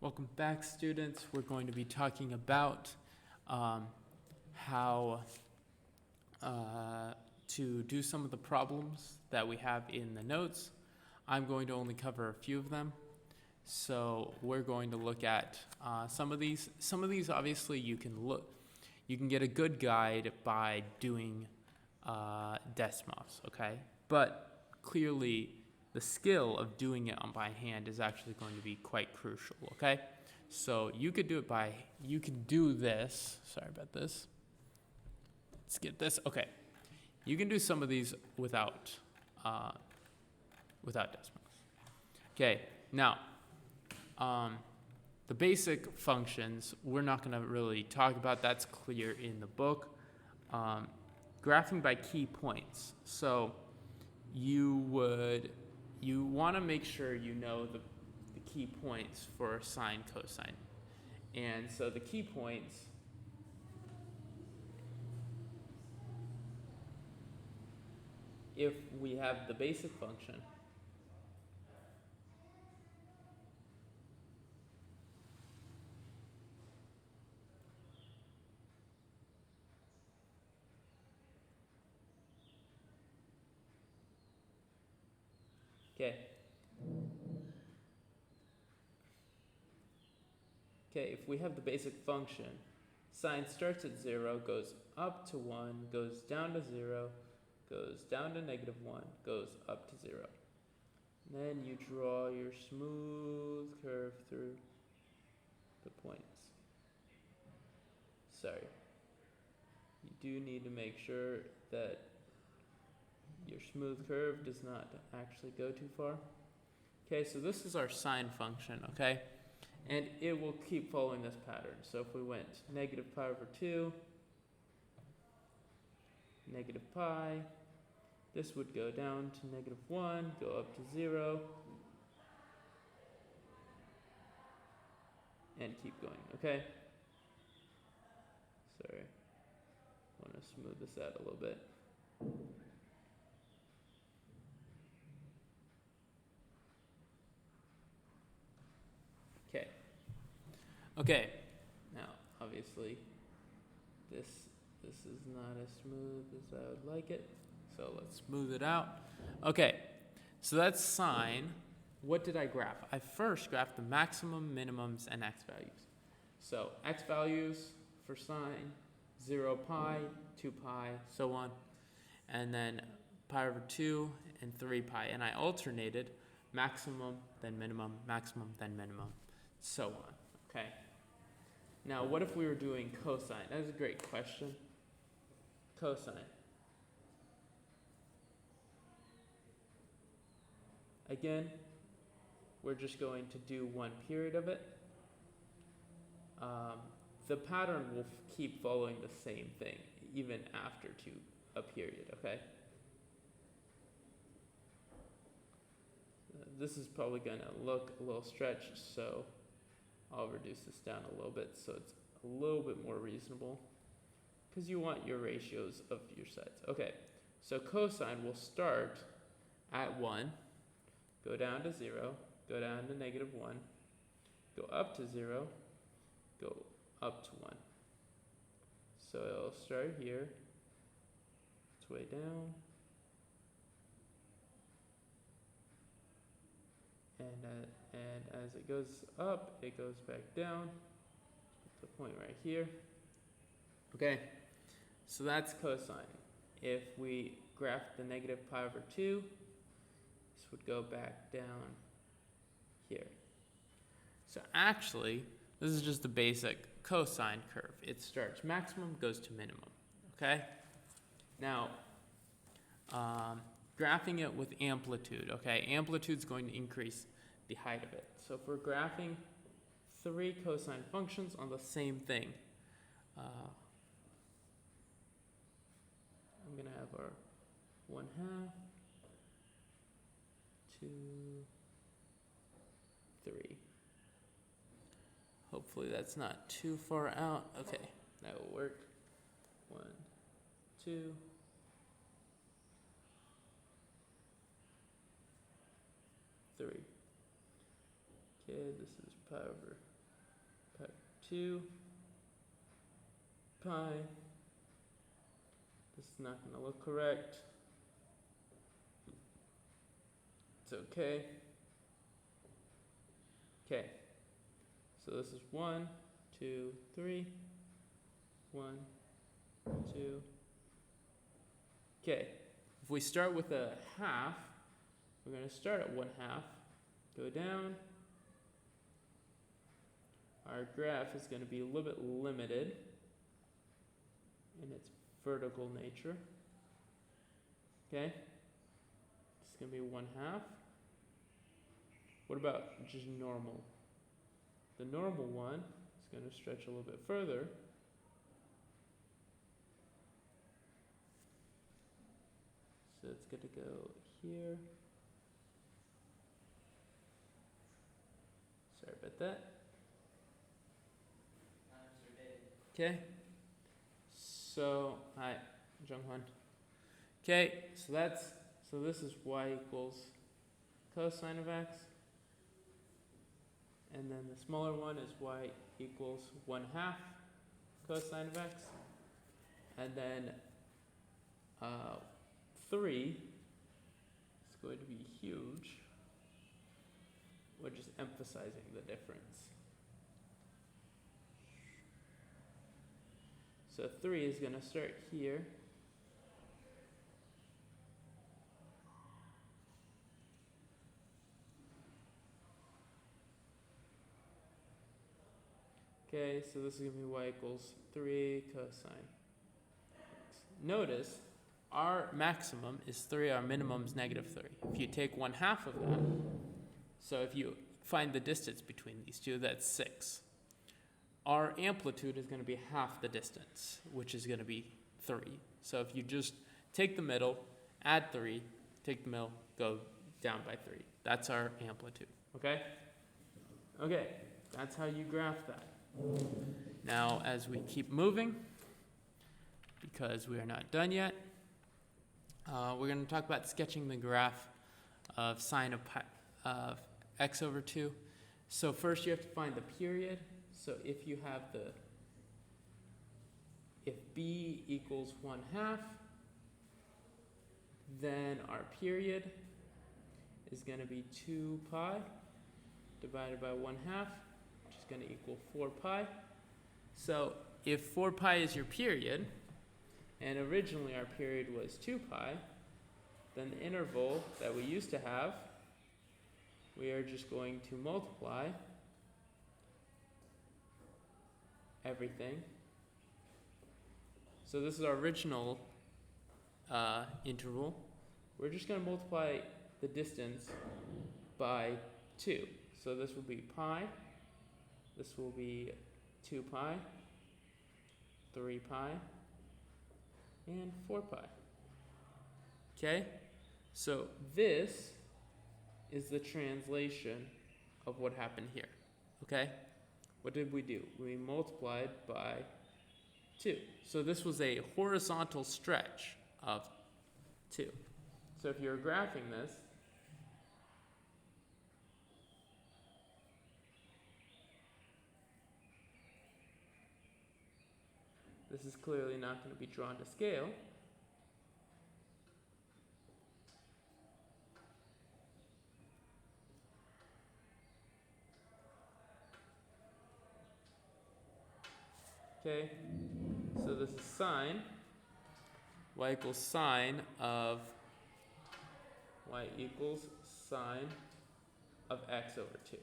Welcome back, students. We're going to be talking about how to do some of the problems that we have in the notes. I'm going to only cover a few of them. So we're going to look at some of these. Some of these, obviously, you can get a good guide by doing Desmos, okay? But clearly, the skill of doing it by hand is actually going to be quite crucial, okay? So you could do this. Sorry about this. Let's get this. Okay. You can do some of these without Desmos. Okay. Now, the basic functions, we're not going to really talk about. That's clear in the book. Graphing by key points. So you want to make sure you know the key points for sine, cosine. And so the key points, if we have the basic function, Okay, if we have the basic function, sine starts at 0, goes up to 1, goes down to 0, goes down to -1, goes up to 0. And then you draw your smooth curve through the points. Sorry. You do need to make sure that your smooth curve does not actually go too far. Okay, so this is our sine function, okay? And it will keep following this pattern. So if we went -pi/2, -pi, this would go down to -1, go up to 0, and keep going, okay? Sorry, I want to smooth this out a little bit. Okay, now obviously this is not as smooth as I would like it, so let's smooth it out. Okay, so that's sine. What did I graph? I first graphed the maximum, minimums, and x values. So x values for sine, 0 pi, 2 pi, so on, and then pi/2 and 3 pi, and I alternated maximum, then minimum, so on. Okay. Now, what if we were doing cosine? That is a great question. Cosine. Again, we're just going to do one period of it. The pattern will keep following the same thing, even after a period, okay? This is probably going to look a little stretched, so I'll reduce this down a little bit so it's a little bit more reasonable, because you want your ratios of your sides. Okay, so cosine will start at 1, go down to 0, go down to -1, go up to 0, go up to 1. So it'll start here, its way down, and as it goes up, it goes back down. Put the point right here. Okay, so that's cosine. If we graph the -pi/2, this would go back down here. So actually, this is just the basic cosine curve. It starts maximum, goes to minimum. Okay? Now, graphing it with amplitude. Okay, amplitude is going to increase the height of it. So if we're graphing 3 cosine functions on the same thing, I'm going to have our 1/2, 2, 3. Hopefully that's not too far out. Okay, that will work. 1, 2. 3. Okay, this is pi/2. 2 pi. This is not going to look correct. It's okay. Okay. So this is 1, 2, 3. 1, 2. Okay. If we start with a half, we're going to start at 1/2, go down. Our graph is going to be a little bit limited in its vertical nature. Okay? It's going to be 1/2. What about just normal? The normal one is going to stretch a little bit further. So it's going to go here. Sorry about that. Okay. So, hi, Junghan. Okay, so this is y equals cosine of x. And then the smaller one is y equals 1/2 cosine of x. And then 3 is going to be huge. We're just emphasizing the difference. So 3 is going to start here. Okay, so this is going to be y equals 3 cosine x. Notice our maximum is 3, our minimum is -3. If you take 1/2 of that, so if you find the distance between these two, that's 6. Our amplitude is going to be half the distance, which is going to be 3. So if you just take the middle, add 3, take the middle, go down by 3. That's our amplitude, okay? Okay, that's how you graph that. Now, as we keep moving, because we are not done yet, we're going to talk about sketching the graph of sine of x over 2. So first you have to find the period. So if you have if b equals 1/2, then our period is going to be 2 pi divided by 1/2, which is going to equal 4 pi. So if 4 pi is your period, and originally our period was 2 pi, then the interval that we used to have, we are just going to multiply everything. So this is our original interval. We're just going to multiply the distance by 2. So this will be pi. This will be 2 pi, 3 pi, and 4 pi. Okay? So this is the translation of what happened here. Okay? What did we do? We multiplied by 2. So this was a horizontal stretch of 2. So if you're graphing this, this is clearly not going to be drawn to scale. Okay, so this is sine, y equals sine of x over 2.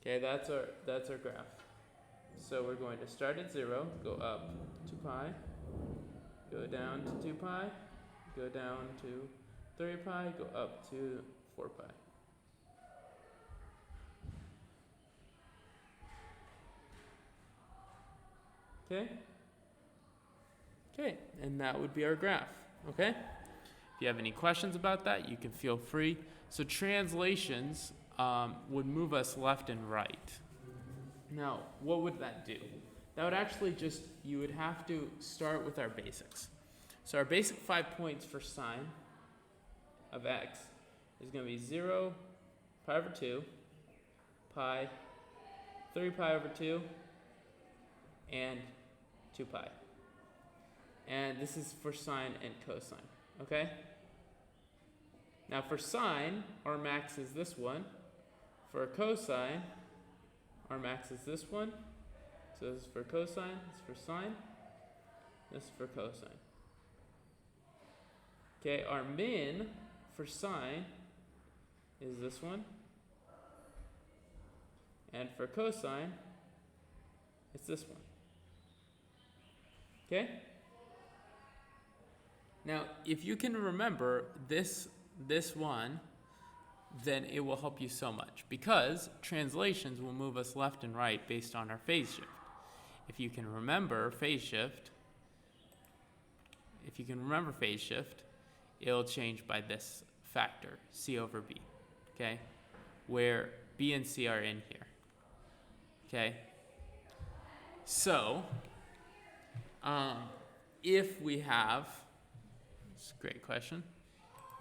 Okay, that's our graph. So we're going to start at 0, go up to pi, go down to 2 pi, go down to 3 pi, go up to 4 pi. Okay? Okay, and that would be our graph, okay? If you have any questions about that, you can feel free. So translations would move us left and right. Now, what would that do? That would actually you would have to start with our basics. So our basic 5 points for sine of x is going to be 0, pi over 2, pi, 3 pi over 2, and 2 pi. And this is for sine and cosine, okay? Now for sine, our max is this one. For cosine, our max is this one. So this is for cosine, this is for sine, this is for cosine. Okay, our min for sine is this one. And for cosine, it's this one. Okay? Now, if you can remember this one, then it will help you so much, because translations will move us left and right based on our phase shift. If you can remember phase shift, it'll change by this factor, C over B, okay? Where B and C are in here, okay? So, if we have, it's a great question,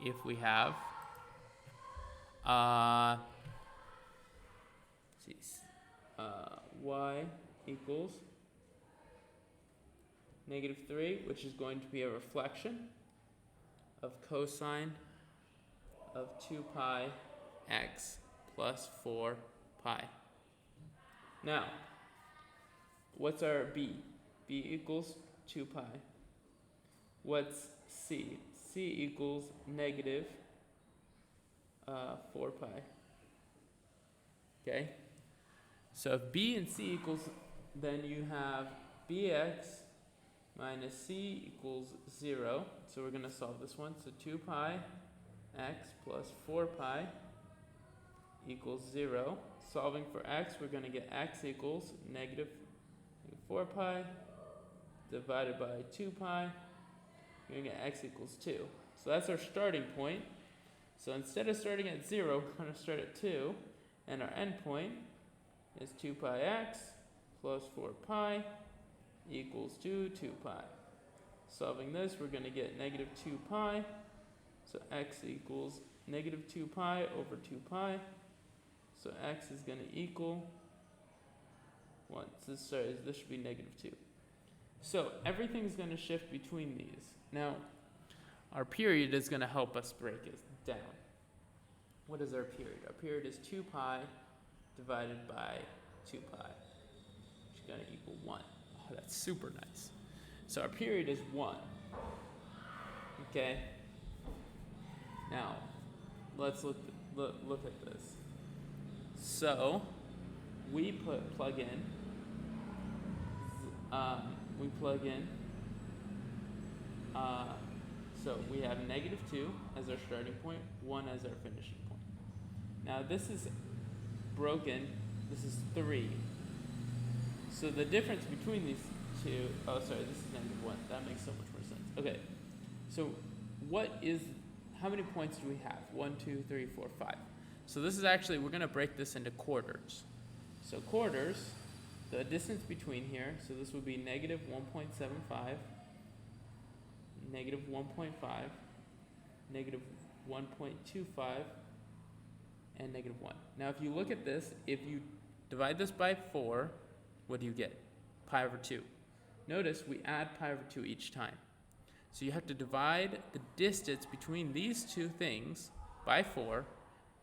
if we have, y equals -3, which is going to be a reflection of cosine of 2 pi x plus 4 pi. Now, what's our b? b equals 2 pi. What's c? c equals negative 4 pi. Okay? So if b and c equals, then you have bx minus c equals 0. So we're going to solve this one. So 2 pi x plus 4 pi equals 0. Solving for x, we're going to get x equals negative 4 pi divided by 2 pi. We're going to get x equals 2. So that's our starting point. So instead of starting at 0, we're going to start at 2. And our endpoint is 2 pi x plus 4 pi equals 2 pi. Solving this, we're going to get negative 2 pi. So x equals negative 2 pi over 2 pi. So x is going to equal 1. This should be negative 2. So everything's going to shift between these. Now, our period is going to help us break it down. What is our period? Our period is 2 pi divided by 2 pi, which is going to equal 1. Oh, that's super nice. So our period is 1. Okay? Now, let's look at this. So, we plug in, so we have negative 2 as our starting point, 1 as our finishing point. Now this is broken, this is 3. So the difference between these two, oh sorry, this is negative 1. That makes so much more sense. Okay, so how many points do we have? 1, 2, 3, 4, 5. So this is actually, we're going to break this into quarters. So quarters, the distance between here, so this would be negative 1.75, negative 1.5, negative 1.25, and negative 1. Now if you look at this, if you divide this by 4, what do you get? Pi over 2. Notice we add pi over 2 each time. So you have to divide the distance between these two things by 4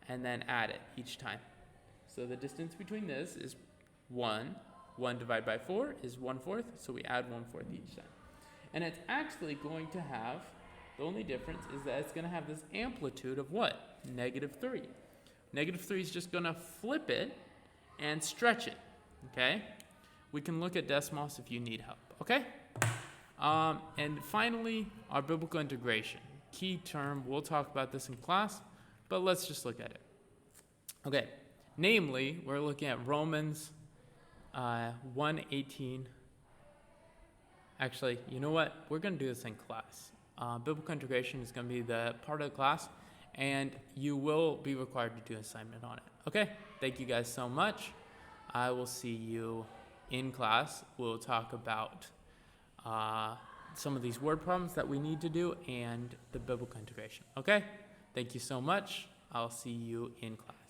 and then add it each time. So the distance between this is 1. 1 divided by 4 is 1/4, so we add 1/4 each time. And it's actually going to have, the only difference is that it's going to have this amplitude of what? Negative 3. Negative 3 is just going to flip it and stretch it, okay? We can look at Desmos if you need help, okay? And finally, our biblical integration. Key term, we'll talk about this in class, but let's just look at it. Okay, namely, we're looking at Romans 1:18. Actually, you know what? We're going to do this in class. Biblical integration is going to be the part of the class, and you will be required to do an assignment on it. Okay, thank you guys so much. I will see you in class. We'll talk about some of these word problems that we need to do and the biblical integration. Okay, thank you so much. I'll see you in class.